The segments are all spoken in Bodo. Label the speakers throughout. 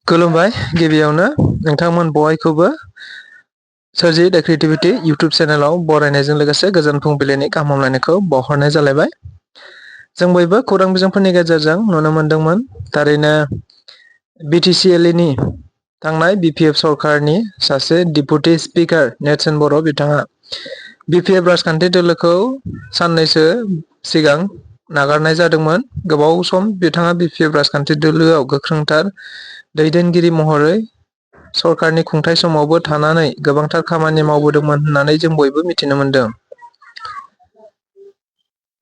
Speaker 1: खुलुमबाय गिबियावनो नोंथांमोन बयखौबो सोरजि द क्रिएटिविटी इउट्यूब चेनेलाव बरायनायजों लोगोसे गोजोन फुंबिलिनि गाहाम हामलायनायखौ बावहरनाय जालायबाय। जों बयबो खौरां बिजोंफोरनि गेजेरजों नुनो मोनदोंमोन थारैनो BTCL नि थांनाय BPF सरकारनि सासे डिपुटि स्पिकार नेर्सोन बर' बिथाङा BPF राजखान्थि दोलोखौ साननैसो सिगां नागारनाय जादोंमोन। गोबाव सम बिथाङा BPF राजखान्थि दोलोआव गोख्रोंथार दैदेनगिरि महरै सरकारनि खुंथाय समावबो थानानै गोबांथार खामानि मावबोदोंमोन होननानै जों बयबो मिथिनो मोनदों।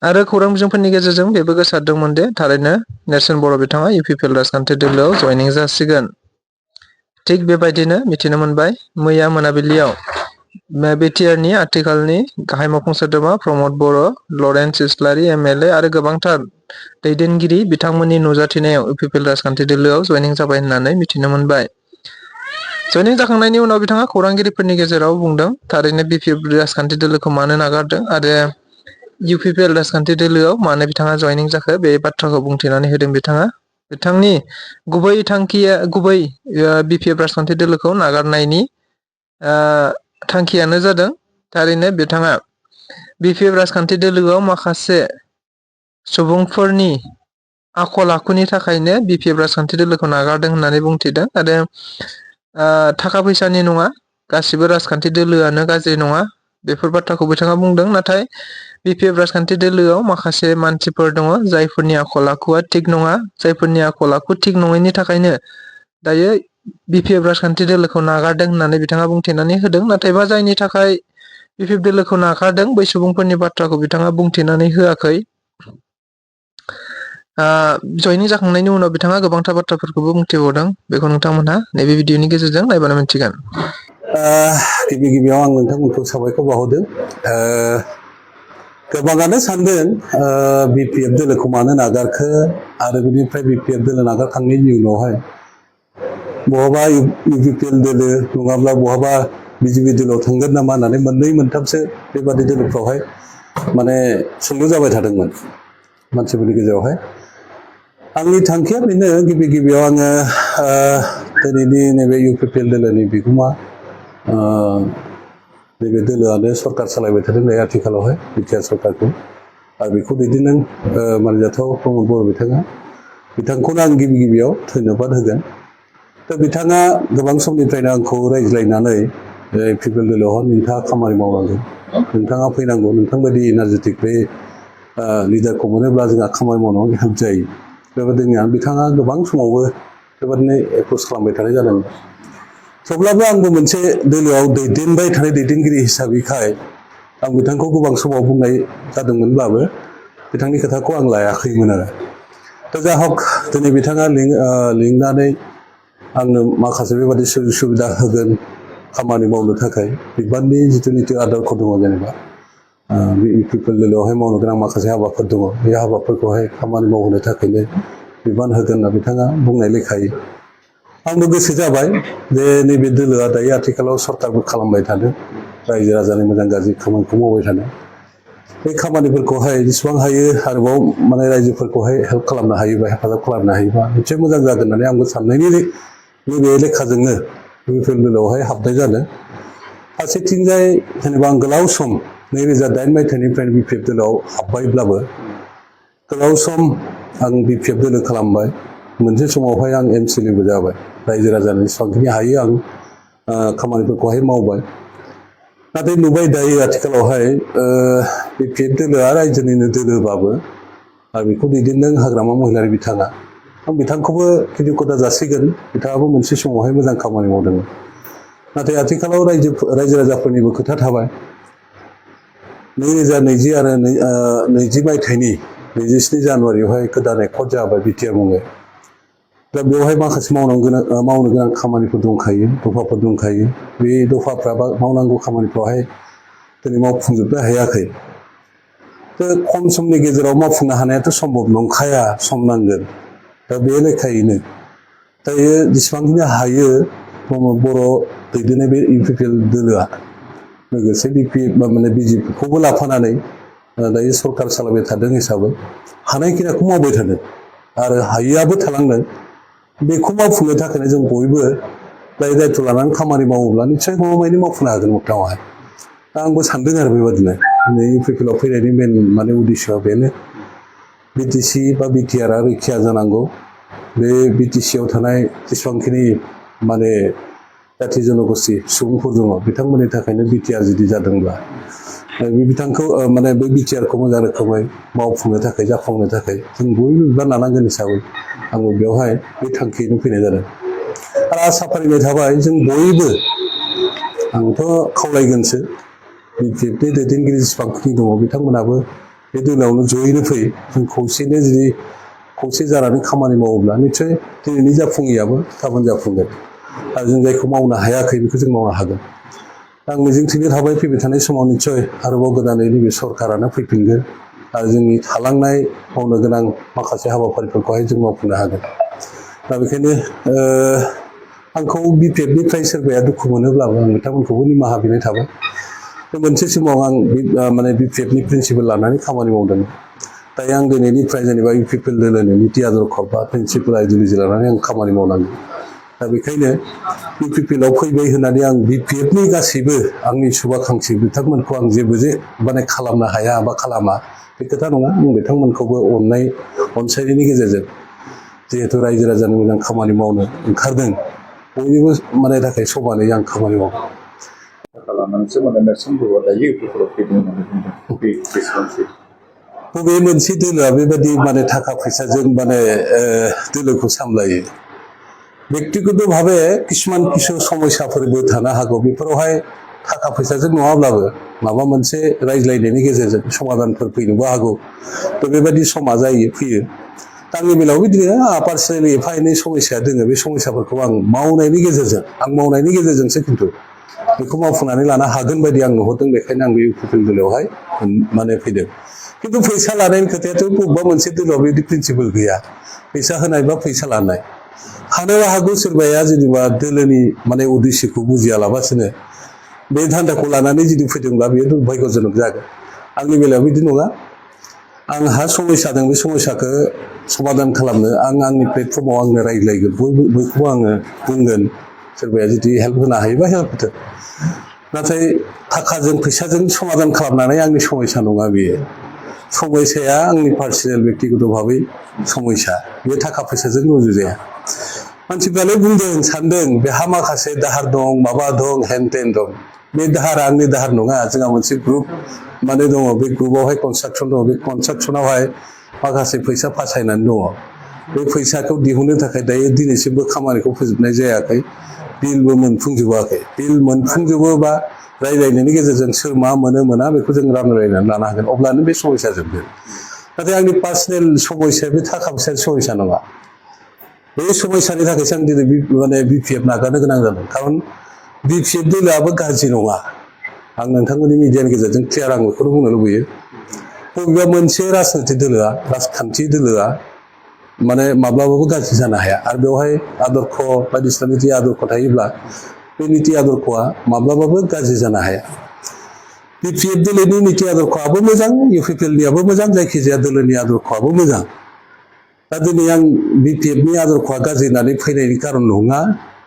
Speaker 1: आरो खौरां बिजोंफोरनि गेजेरजों बेबो गोसारदोंमोन दि थारैनो नेर्सोन बर' बिथाङा UPPL राजखान्थि दोलोआव जयनिं जासिगोन। थिग बेबायदिनो मिथिनो मोनबाय मैया मोनाबिलियाव बिटिआरनि आथिखालनि गाहाय मावफुं सोद्रोमा प्रमद बर', लरेन्स इस्लारि MLA आरो गोबांथार दैदेनगिरि बिथांमोननि नुजाथिनायाव UPPL राजखान्थि दोलोआव जयनिं जाबाय होननानै मिथिनो मोनबाय। जयनिं जाखांनायनि उनाव बिथाङा खौरांगिरिफोरनि गेजेराव बुंदों थारैनो BPF राजखान्थि दोलोखौ मानो नागारदों आरो UPPL राजखान्थि दोलोआव मानो बिथाङा जयनिं जाखो बे बाथ्राखौ बुंथिनानै होदों बिथाङा। बिथांनि गुबै थांखिया BPF राजखान्थि दोलोखौ नागारनायनि थांखियानो जादों थारैनो बिथाङा BPF राजखान्थि दोलोआव माखासे सुबुंफोरनि आखल आखुनि थाखायनो BPF राजखान्थि दोलोखौ नागारदों होननानै बुंथिदों आरो थाखा फैसानि नङा, गासिबो राजखान्थि दोलोआनो गाज्रि नङा बेफोर बाथ्राखौ बिथाङा बुंदों। नाथाय BPF राजखान्थि दोलोआव माखासे मानसिफोर दङ जायफोरनि आखल आखुआ थिग नङा, जायफोरनि आखल आखु थिग नङैनि थाखायनो दायो BPF राजखान्थि दोलोखौ नागारदों होननानै बिथाङा बुंथिनानै होदों। नाथायबा जायनि थाखाय BPF दोलोखौ नागारदों बै सुबुंफोरनि बाथ्राखौ बिथाङा बुंथिनानै होआखै। जयनिं जाखांनायनि उनाव बिथाङा गोबांथार बाथ्राफोरखौबो बुंथिबावदों, बेखौ नोंथांमोनहा नैबे भिडिअनि गेजेरजों नायबानो मिथिगोन।
Speaker 2: गिबि गिबियाव आं नोंथांमोनखौ साबायखर बावहरदों। गोबाङानो सानदों BPF दोलोखौ मानो नागारखो आरो बिनिफ्राय BPF दोलो नागारखांनायनि उनावहाय बहाबा UPPL दोलो नङाब्ला बहाबा BJP दोलोआव थांगोन नामा होननानै मोननै मोनथामसो बेबादि दोलोफ्रावहाय माने सोंलु जाबाय थादोंमोन मानसिफोरनि गेजेरावहाय। आंनि थांखिया बेनो गिबि गिबियाव आङो दिनैनि नैबे UPPL दोलोनि बिगोमा नैबे दोलोआनो सरकार सालायबाय थादों दायो आथिखालावहाय बिटिआर सरकारखौ आरो बेखौ दैदेनदों मानिजाथाव प्रमद बर' बिथांखौनो आं गिबि गिबियाव धन्यबाद होगोन। दा बिथाङा गोबां समनिफ्रायनो आंखौ रायज्लायनानै UPPL दोलोआवहाय नोंथाङा खामानि मावनांगौ, नोंथाङा फैनांगौ, नोंथांबायदि एनार्जेटिक बे लिडारखौ मोनोब्ला जोंहा खामानि मावनायाव हेल्प जायो। बेबायदिनो बिथाङा गोबां समावबो बेबादिनो एप्रच खालामबाय थानाय जादों। थेवब्लाबो आंबो मोनसे दोलोआव दैदेनबाय थानाय दैदेनगिरि हिसाबैखाय आं बिथांखौ गोबां समाव बुंनाय जादोंमोनब्लाबो बिथांनि खोथाखौ आं लायाखैमोन आरो। दा जा हक दिनै बिथाङा लिंनानै आंनो माखासे बेबादि सुजुग सुबिदा होगोन खामानि मावनो थाखाय बिबाननि जिथुनिखि आदरखौ दङ, जेनेबा UPPL दोलोआवहाय मावनो गोनां माखासे हाबाफोर दङ, बे हाबाफोरखौहाय खामानि मावहोनो थाखायनो बिबान होगोन होनना बिथाङा बुंनाय लेखायै आंबो गोसो जाबाय जे नैबे दोलोआ दायो आथिखालाव सरकारबो खालामबाय थादों, रायजो राजानि मोजां गाज्रि खामानिखौ मावबाय थादों। बे खामानिफोरखौहाय जेसेबां हायो आरोबाव माने रायजोफोरखौहाय हेल्प खालामनो हायोबा, हेफाजाब खालामनो हायोबा निसय मोजां जागोन होननानै आंबो साननायनि नैबे लेखाजोंनो UPPL दोलोआवहाय हाबनाय जादों। फारसेथिंजाय जेनेबा आं गोलाव सम 2008 मायथाइनिफ्रायनो BPF दोलोआव हाब्बायब्लाबो गोलाव सम आं BPF दोलो खालामबाय। मोनसे समावहाय आं MCLAबो जाबाय, रायजो राजानि जेसेबांखिनि हायो आं खामानिफोरखौहाय मावबाय। नाथाय नुबाय दायो आथिखालावहाय BPF दोलोआ रायजोनिनो दोलोबाबो आरो बेखौ दैदेनदों हाग्रामा महिलारि बिथाङा। आं बिथांखौबो कृतज्ञता जासिगोन, बिथाङाबो मोनसे समावहाय मोजां खामानि मावदोंमोन। नाथाय आथिखालाव रायजो राजाफोरनिबो खोथा थाबाय। 2020 आरो 20 मायथाइनि 27 जानुवारियावहाय गोदान एकर्ड जाबाय बिटिआर मुङै। दा बेवहाय माखासे मावनो गोनां खामानिफोर दंखायो, दफाफोर दंखायो। बे दफाफ्रा बा मावनांगौ खामानिफ्रावहाय दिनै मावफुंजोबनो हायाखै। दा खम समनि गेजेराव मावफुंनो हानायाथ' सम्भब नंखाया, सम नांगोन। दा बे लेखायैनो दायो जेसेबांखिनि हायो प्रमद बर' दैदेननाय बे UPPL दोलोआ लोगोसे BJPखौबो लाफानानै दायो सरकार सालायबाय थादों हिसाबै हानायखिनिखौ मावबाय थादों आरो हायैआबो थालांदों। बेखौ मावफुंनो थाखायनो जों बयबो दाय दायथ' लानानै खामानि मावोब्ला निस्सय गमामायैनो मावफुंनो हागोन मोगथाङावहाय दा आंबो सानदों आरो बेबादिनो नै इउपिपिएलआव फैनायनि मेन माने उद्देश्यआ बेनो बिटिसि बा बिटिआरआ रैखा जानांगौ बे बिटिसिआव थानाय जेसेबांखिनि माने जाथि जनगोष्ठि सुबुंफोर दङ बिथांमोननि थाखायनो बिटिआर जुदि जादोंब्ला बे बिथांखौ माने बे बिटिआरखौ मोजां रोखोमै मावफुंनो थाखाय जाफुंनो थाखाय जों बयबो बिबान लानांगोन हिसाबै आङो बेवहाय बे थांखियैनो फैनाय जादों आरो आसा फारिनाय थाबाय जों बयबो आंथ' खावलायगोनसो बिपिएफनि दैदेनगिरि जेसेबांखिनि दङ बिथांमोनाबो बे दोलोआवनो जयैनो फै जों खौसेनो जुदि खौसे जानानै खामानि मावोब्ला निस्सय दिनैनि जाफुङैयाबो गाबोन जाफुंगोन आरो जों जायखौ मावनो हायाखै बेखौ जों मावनो हागोन आं मिजिंथिनो थाबाय फैबाय थानाय समाव निस्सय आरोबाव गोदानै नैबे सरकारानो फैफिनगोन आरो जोंनि थालांनाय मावनो गोनां माखासे हाबाफारिफोरखौहाय जों मावफुंनो हागोन दा बेखायनो आंखौ बिपिएफनिफ्राय सोरबाया दुखु मोनोब्लाबो आं बिथांमोनखौबो निमाहा बिनाय थाबाय मोनसे समाव आं माने बिपिएफनि प्रिन्सिपाल लानानै खामानि मावदों दायो आं दिनैनिफ्राय जेनेबा इउपिपिएल दोलोनि निति आदर्श बा प्रिन्सिपाल आइडिय'लजि लानानै आं खामानि मावनांगौ दा बेखायनो इउपिपिएलआव फैबाय होननानै आं बिपिएफनि गासैबो आंनि शुभाकांक्षी बिथांमोनखौ आं जेबो माने खालामनो हाया बा खालामा बे खोथा नङा आं बिथांमोनखौबो अनसायनायनि गेजेरजों जिहेतु रायजो राजानि मोजां खामानि मावनो ओंखारदों बयनिबो माने थाखाय समानै आं खामानि मावो
Speaker 3: खालामनानैसो माने नेरसोन बर'आ दायो इउपिपिएलआव फैदों होननानै बुंदों बे बेसेबांसो
Speaker 2: बबे मोनसे दोलोआ बेबायदि माने थाखा फैसाजों माने दोलोखौ सामलायो बेक्तिगत भाबे किसुमान समस्याफोरबो थानो हागौ बेफोरावहाय थाखा फैसाजों नङाब्लाबो माबा मोनसे रायज्लायनायनि गेजेरजों समाधानफोर फैनोबो हागौ थ' बेबायदि समा फैयो आंनि बेलायाव बिदिनो आंहा पार्सनेलि एफा एनै समस्या दोङो बे समस्याफोरखौ आं मावनायनि गेजेरजोंसो खिन्थु बेखौ मावफुंनानै लानो हागोन बायदि आं नुहुरदों बेखायनो आं बे इउपिपिएल दोलोआवहाय माने फैदों खिन्थु फैसा लानायनि खोथायाथ' बबेबा मोनसे दोलोआव बिदि प्रिन्सिपाल गैया फैसा होनाय बा फैसा लानाय हानोबो हागौ सोरबाया जेनेबा दोलोनि माने उद्देश्यखौ बुजियालाबासिनो बे धान्दाखौ लानानै जुदि फैदोंब्ला बेयो दुर्भाग्यजनक जागोन आंनि बेलायाव बिदि नङा आंहा समस्या दं बे समस्याखौ समाधान खालामनो आंनि प्लेटफर्माव आंनो रायज्लायगोन बयखौबो आङो बुंगोन सोरबाया जुदि हेल्प होनो हायोबा हेल्प होथों नाथाय थाखाजों फैसाजों समाधान खालामनानै आंनि समस्या नङा बेयो समस्याया आंनि पार्सनेल बेक्तिगत भाबै समस्या बे थाखा फैसाजों रुजुजाया मानसिफ्रालाय बुंदों सानदों बेहा माखासे दाहार दं माबा दं हेन टेन दं बे दाहारा आंनि दाहार नङा जोंहा मोनसे ग्रुप माने दङ बे ग्रुपआवहाय कनस्ट्राक्सन दङ बे कनस्ट्राक्सनावहाय माखासे फैसा फासायनानै दङ बे फैसाखौ दिहुननो थाखाय दायो दिनैसिमबो खामानिखौ फोजोबनाय जायाखै बिलबो मोनफुंजोबाखै बिल मोनफुंजोबोबा रायज्लायनायनि गेजेरजों सोर मा मोनो मोना बेखौ जों रानलायनानै लानो हागोन अब्लानो बे समस्या जोबगोन नाथाय आंनि पार्सनेल समस्या बे थाखा फैसानि समस्या नङा बे समस्यानि थाखायसो आं दिनै माने बिपिएफ नागारनो गोनां जादों खारन बिपिएफ दोलोआबो गाज्रि नङा आं नोंथांमोननि मिडियानि गेजेरजों क्लियार आं बेखौनो बुंनो लुबैयो बबेबा मोनसे राजखान्थि दोलोआ माने माब्लाबाबो गाज्रि जानो हाया आरो बेवहाय आदर्श बायदिसिना निति आदर्श थायोब्ला बे निति आदर्शआ माब्लाबाबो गाज्रि जानो हाया बिपिएफ दोलोनि निति आदर्शआबो मोजां इउपिपिएलनियाबो मोजां जायखिजाया दोलोनि आदर्शआबो मोजां दा दिनै आं बिपिएफनि आदर्शआ गाज्रि होननानै फैनायनि कारन नङा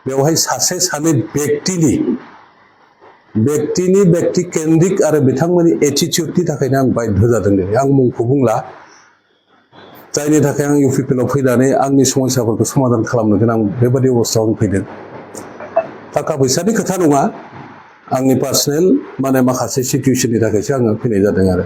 Speaker 2: बेवहाय सासे सानै बेक्ति केन्द्रिक आरो बिथांमोननि एटिटिउडनि थाखायनो आं बाध्य जादों दिनै आं मुंखौ बुंला जायनि थाखाय आं इउपिपिएलआव फैनानै आंनि समस्याफोरखौ समाधान खालामनो गोनां बेबादि अबस्थायाव आं फैदों थाखा फैसानि खोथा नङा आंनि पार्सनेल माने माखासे सिटुवेसननि थाखायसो आङो फैनाय जादों आरो